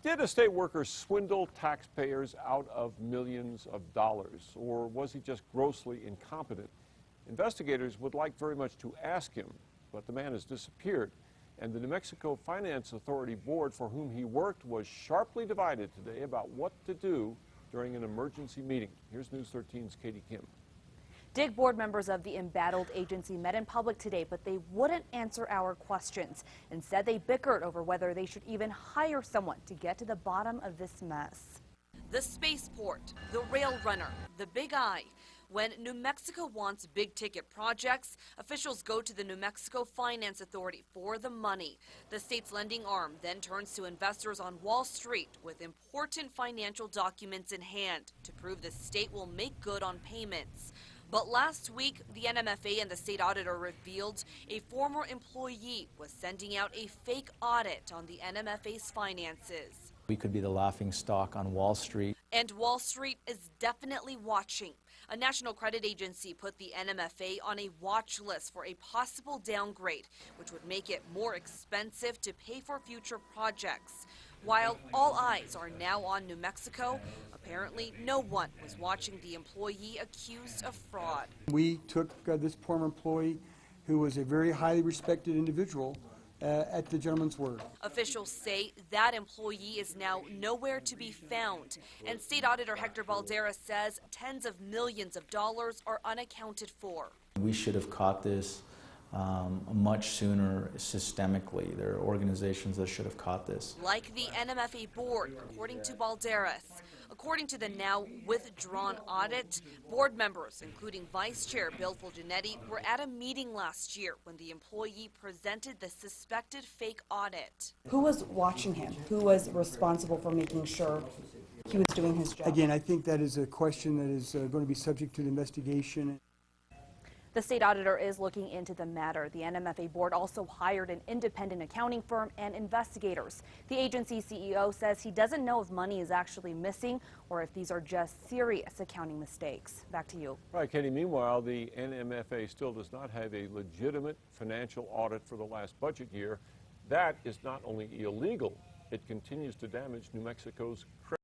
Did a state worker swindle taxpayers out of millions of dollars, or was he just grossly incompetent? Investigators would like very much to ask him, but the man has disappeared, and the New Mexico Finance Authority board for whom he worked was sharply divided today about what to do during an emergency meeting. Here's News 13's Katie Kim. DIG board members of the embattled agency met in public today, but they wouldn't answer our questions. Instead, they bickered over whether they should even hire someone to get to the bottom of this mess. The spaceport, the rail runner, the big eye. When New Mexico wants big-ticket projects, officials go to the New Mexico Finance Authority for the money. The state's lending arm then turns to investors on Wall Street with important financial documents in hand to prove the state will make good on payments. But last week, the NMFA and the state auditor revealed a former employee was sending out a fake audit on the NMFA's finances. We could be the laughing stock on Wall Street. And Wall Street is definitely watching. A national credit agency put the NMFA on a watch list for a possible downgrade, which would make it more expensive to pay for future projects. While all eyes are now on New Mexico, apparently no one was watching the employee accused of fraud. We took this former employee, who was a very highly respected individual, at the gentleman's word. Officials say that employee is now nowhere to be found, and State Auditor Hector Balderas says tens of millions of dollars are unaccounted for. We should have caught this much sooner systemically. There are organizations that should have caught this. Like the NMFA board, according to Balderas. According to the now withdrawn audit, board members, including Vice Chair Bill Fulgenetti, were at a meeting last year when the employee presented the suspected fake audit. Who was watching him? Who was responsible for making sure he was doing his job? Again, I think that is a question that is going to be subject to the investigation. The state auditor is looking into the matter. The NMFA board also hired an independent accounting firm and investigators. The agency CEO says he doesn't know if money is actually missing or if these are just serious accounting mistakes. Back to you. All right, Katie. Meanwhile, the NMFA still does not have a legitimate financial audit for the last budget year. That is not only illegal, it continues to damage New Mexico's credit.